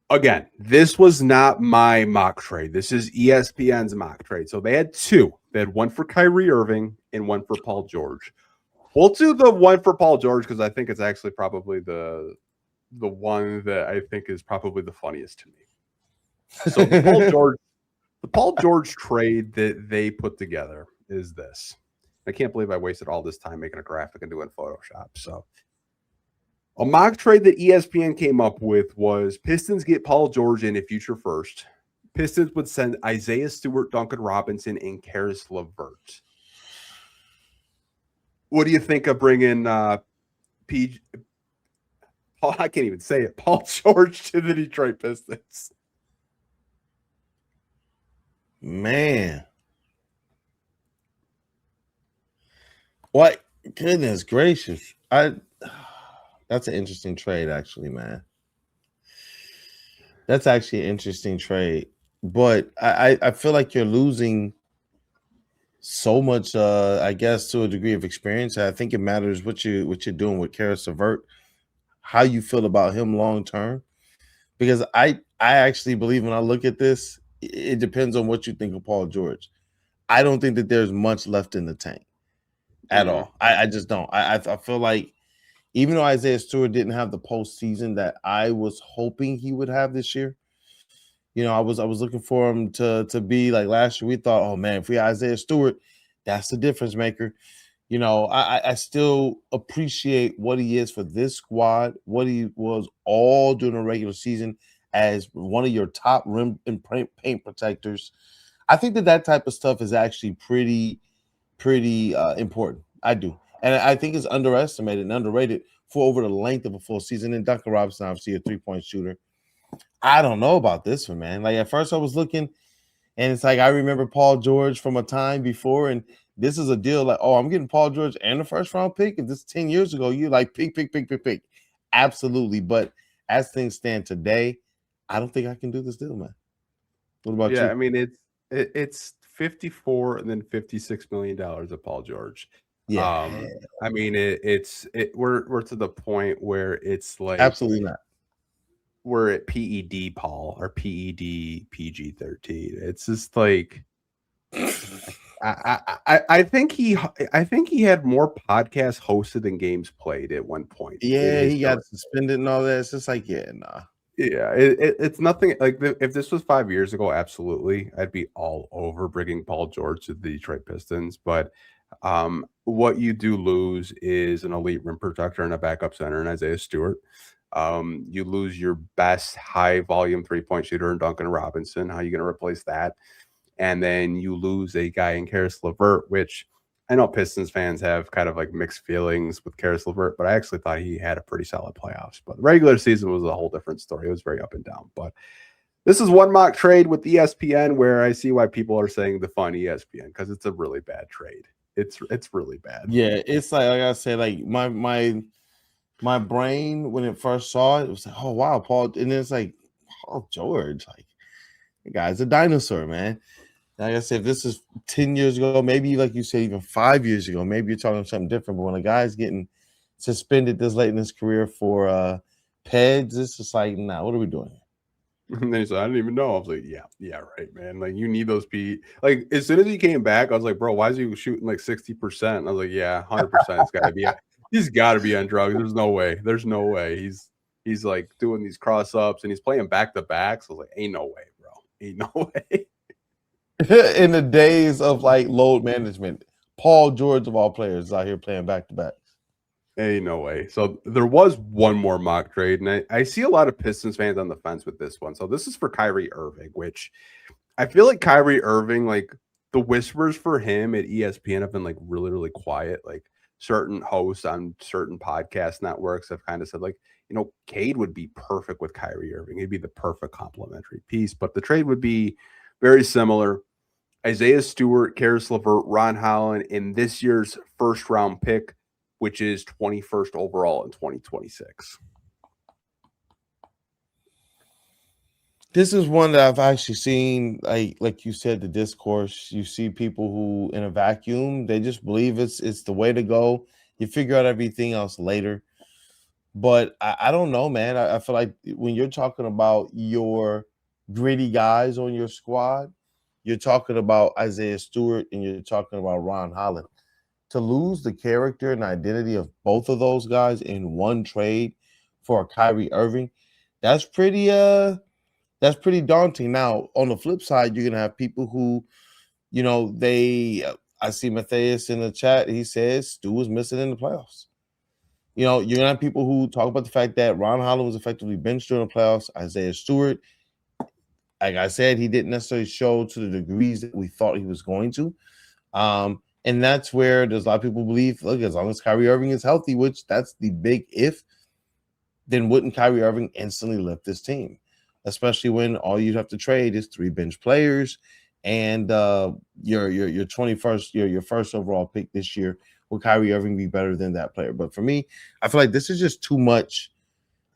Again, this was not my mock trade. This is ESPN's mock trade. So they had two. They had one for Kyrie Irving and one for Paul George. We'll do the one for Paul George because I think it's actually probably the one that I think is probably the funniest to me. So the Paul George trade that they put together is this. I can't believe I wasted all this time making a graphic and doing Photoshop. So a mock trade that ESPN came up with was Pistons get Paul George in a future first. Pistons would send Isaiah Stewart, Duncan Robinson, and Karis LeVert. What do you think of bringing P? I can't even say it. Paul George to the Detroit Pistons. Man. What? Goodness gracious. That's an interesting trade, actually, man. That's actually an interesting trade. But I feel like you're losing so much, I guess, to a degree of experience. I think it matters what you're doing with Karis LeVert, how you feel about him long term. Because I actually believe when I look at this, it depends on what you think of Paul George. I don't think that there's much left in the tank at all. I just don't. I feel like even though Isaiah Stewart didn't have the postseason that I was hoping he would have this year, you know, I was looking for him to be like last year. We thought, oh man, if we had Isaiah Stewart, that's the difference maker. You know, I still appreciate what he is for this squad, what he was all during the regular season as one of your top rim and paint protectors. I think that type of stuff is actually pretty important. I do. And I think it's underestimated and underrated for over the length of a full season. And Duncan Robinson, obviously, a three-point shooter. I don't know about this one, man. Like, at first I was looking, and it's like I remember Paul George from a time before, and this is a deal like, oh, I'm getting Paul George and the first-round pick. If this 10 years ago, you like pick. Absolutely. But as things stand today, I don't think I can do this deal, man. What about you? Yeah, I mean, it's 54 and then $56 million of Paul George. Yeah. I mean, we're to the point where it's like Absolutely not. We're at PED Paul or PED PG-13. It's just like I think he had more podcasts hosted than games played at one point. Yeah, he got suspended and all that. It's just like, yeah, nah. Yeah, it's nothing like if this was 5 years ago, absolutely, I'd be all over bringing Paul George to the Detroit Pistons. But what you do lose is an elite rim protector and a backup center in Isaiah Stewart. You lose your best high volume 3-point shooter in Duncan Robinson. How are you going to replace that? And then you lose a guy in Karis LeVert, which I know Pistons fans have kind of like mixed feelings with Karis LeVert, but I actually thought he had a pretty solid playoffs. But the regular season was a whole different story. It was very up and down. But this is one mock trade with ESPN where I see why people are saying the fun ESPN because it's a really bad trade. It's really bad. Yeah, it's like I said, like my brain when it first saw it was like, oh wow, Paul, and then it's like, Paul George, like the guy's a dinosaur, man. Like I said, if this is 10 years ago, maybe like you said, even 5 years ago, maybe you're talking something different. But when a guy's getting suspended this late in his career for PEDs, it's just like, nah, what are we doing here? And they said, I didn't even know. I was like, yeah, right, man. Like, you need those P. Like, as soon as he came back, I was like, bro, why is he shooting like 60%? And I was like, yeah, 100%. It's got to be. He's got to be on drugs. There's no way. He's like doing these cross ups and he's playing back to back. So I was like, ain't no way, bro. Ain't no way. In the days of like load management, Paul George of all players is out here playing back to back. Ain't no way. So there was one more mock trade, and I see a lot of Pistons fans on the fence with this one. So this is for Kyrie Irving, which I feel like Kyrie Irving, like the whispers for him at ESPN have been like really, really quiet. Like certain hosts on certain podcast networks have kind of said like, you know, Cade would be perfect with Kyrie Irving. He'd be the perfect complementary piece, but the trade would be very similar. Isaiah Stewart, Karis LeVert, Ron Holland in this year's first round pick, which is 21st overall in 2026. This is one that I've actually seen, like you said, the discourse. You see people who, in a vacuum, they just believe it's the way to go. You figure out everything else later. But I don't know, man. I feel like when you're talking about your gritty guys on your squad, you're talking about Isaiah Stewart and you're talking about Ron Holland. To lose the character and identity of both of those guys in one trade for a Kyrie Irving, that's pretty daunting. Now, on the flip side, you're gonna have people who, I see Matthias in the chat. He says Stu was missing in the playoffs. You're gonna have people who talk about the fact that Ron Holland was effectively benched during the playoffs. Isaiah Stewart, like I said, he didn't necessarily show to the degrees that we thought he was going to. And that's where there's a lot of people believe, look, as long as Kyrie Irving is healthy, which that's the big if, then wouldn't Kyrie Irving instantly lift this team? Especially when all you'd have to trade is 3 bench players and your 21st, your first overall pick this year. Will Kyrie Irving be better than that player? But for me, I feel like this is just too much.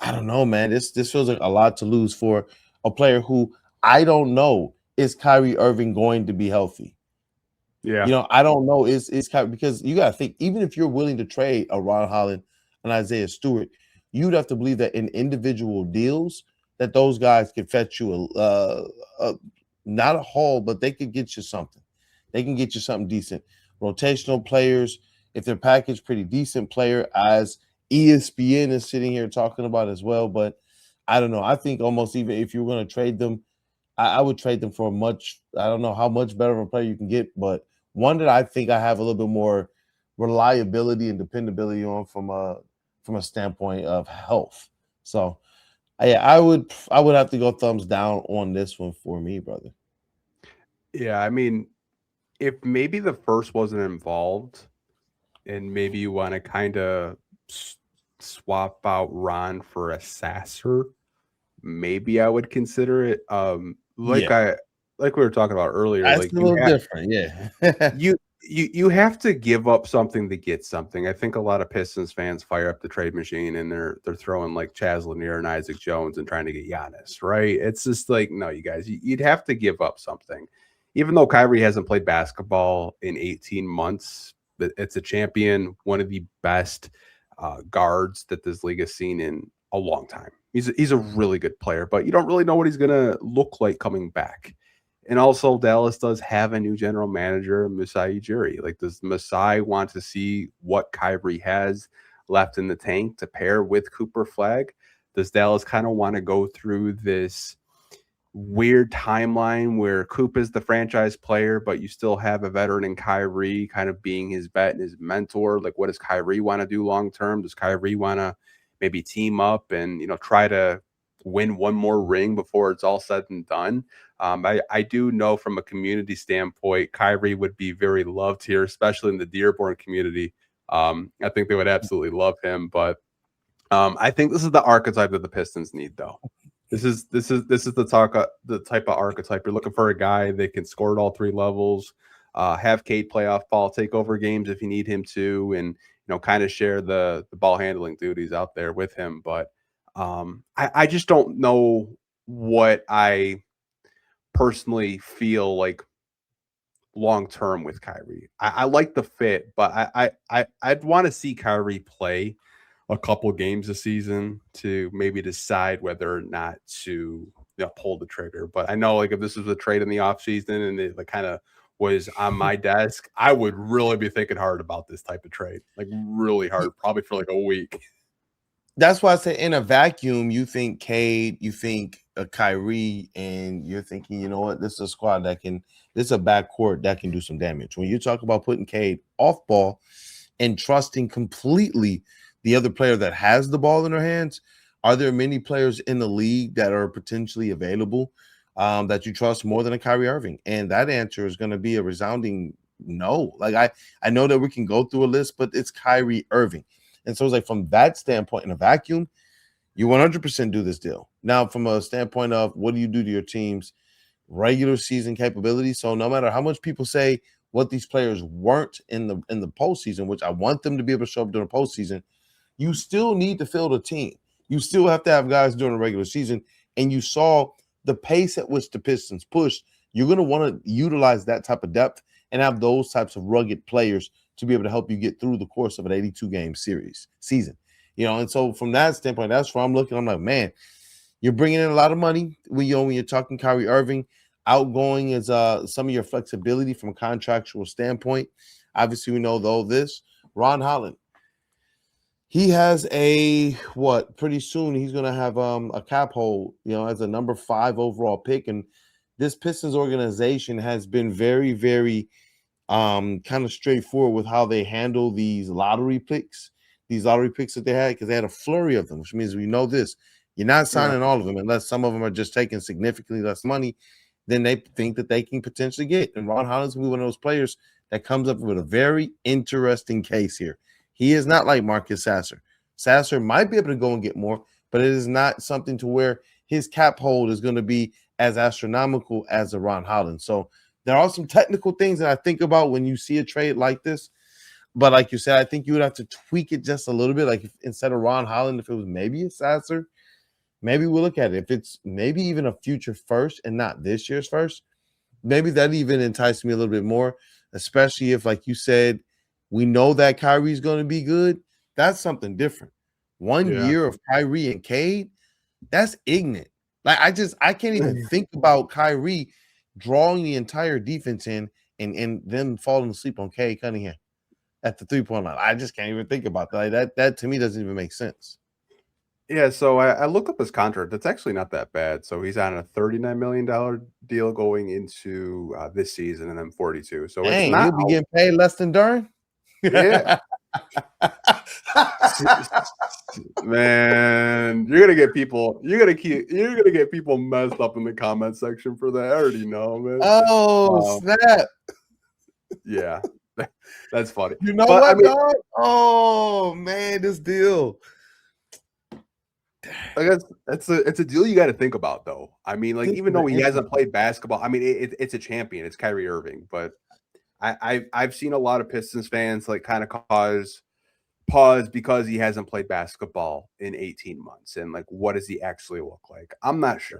I don't know, man. This feels like a lot to lose for a player who I don't know, is Kyrie Irving going to be healthy? Yeah. I don't know. Is Kyrie, because you got to think, even if you're willing to trade a Ron Holland and Isaiah Stewart, you'd have to believe that in individual deals that those guys could fetch you not a haul, but they could get you something. They can get you something decent. Rotational players, if they're packaged pretty decent player, as ESPN is sitting here talking about as well. But I don't know. I think almost even if you were going to trade them, I would trade them for I don't know how much better of a player you can get, but one that I think I have a little bit more reliability and dependability on from a standpoint of health. So yeah, I would have to go thumbs down on this one for me, brother. Yeah, I mean, if maybe the first wasn't involved and maybe you want to kind of swap out Ron for a Sasser, maybe I would consider it. Like Yeah. we were talking about earlier, That's like a little different, yeah. you have to give up something to get something. I think a lot of Pistons fans fire up the trade machine and they're throwing like Chaz Lanier and Isaac Jones and trying to get Giannis, right? It's just like, no, you guys, you'd have to give up something. Even though Kyrie hasn't played basketball in 18 months, it's a champion, one of the best guards that this league has seen in a long time. He's a really good player, but you don't really know what he's gonna look like coming back. And also, Dallas does have a new general manager, Masai Ujiri. Like, does Masai want to see what Kyrie has left in the tank to pair with Cooper Flag? Does Dallas kind of want to go through this weird timeline where Coop is the franchise player, but you still have a veteran in Kyrie kind of being his vet and his mentor? Like, what does Kyrie want to do long term? Does Kyrie want to maybe team up and, try to win one more ring before it's all said and done? I do know from a community standpoint, Kyrie would be very loved here, especially in the Dearborn community. I think they would absolutely love him, but I think this is the archetype that the Pistons need, though. This is the type of archetype you're looking for. A guy that can score at all 3 levels, have Cade playoff ball, take over games if you need him to, and kind of share the ball handling duties out there with him. But I just don't know what I personally feel like long term with Kyrie. I like the fit, but I'd want to see Kyrie play a couple games this season to maybe decide whether or not to pull the trigger. But I know, like, if this was a trade in the offseason and it like kind of was on my desk, I would really be thinking hard about this type of trade, like really hard, probably for like a week. That's why I say in a vacuum, you think Cade, you think Kyrie, and you're thinking, you know what, this is a squad this is a backcourt that can do some damage. When you talk about putting Cade off ball and trusting completely the other player that has the ball in their hands, are there many players in the league that are potentially available that you trust more than a Kyrie Irving? And that answer is going to be a resounding no. Like I know that we can go through a list, but it's Kyrie Irving. And so it's like from that standpoint, in a vacuum, you 100% do this deal. Now, from a standpoint of what do you do to your team's regular season capability? So no matter how much people say what these players weren't in the postseason, which I want them to be able to show up during the postseason, you still need to field a team. You still have to have guys during the regular season. And you saw the pace at which the Pistons pushed. You're going to want to utilize that type of depth and have those types of rugged players to be able to help you get through the course of an 82-game season. And so from that standpoint, that's where I'm looking. I'm like, man, you're bringing in a lot of money when you're talking Kyrie Irving. Outgoing is some of your flexibility from a contractual standpoint. Obviously, we know though this Ron Holland. He has pretty soon he's gonna have a cap hold, as a number 5 overall pick. And this Pistons organization has been very, very kind of straightforward with how they handle these lottery picks that they had, because they had a flurry of them, which means we know this. You're not signing all of them unless some of them are just taking significantly less money than they think that they can potentially get. And Ron Holland's going to be one of those players that comes up with a very interesting case here. He is not like Marcus Sasser. Sasser might be able to go and get more, but it is not something to where his cap hold is going to be as astronomical as a Ron Holland. So there are some technical things that I think about when you see a trade like this. But like you said, I think you would have to tweak it just a little bit. Like instead of Ron Holland, if it was maybe a Sasser, maybe we'll look at it. If it's maybe even a future first and not this year's first, maybe that even enticed me a little bit more, especially if, like you said, we know that Kyrie's going to be good. That's something different. 1 year of Kyrie and Cade, that's ignorant. Like I can't even think about Kyrie drawing the entire defense in and them falling asleep on Cade Cunningham at the 3-point line. I just can't even think about that. Like that to me doesn't even make sense. Yeah, so I looked up his contract. It's actually not that bad. So he's on a $39 million deal going into this season, and then 42. So it's not. He'll be getting paid less than Durn. Yeah, man, you're gonna get people. You're gonna get people messed up in the comment section for that. I already know, man. Oh snap! Yeah, that's funny. You know what, dog? Oh man, this deal. I guess it's a deal you got to think about, though. I mean, like, even though he hasn't played basketball, I mean, it's a champion. It's Kyrie Irving, but I've seen a lot of Pistons fans like kind of pause because he hasn't played basketball in 18 months, and like, what does he actually look like? I'm not sure.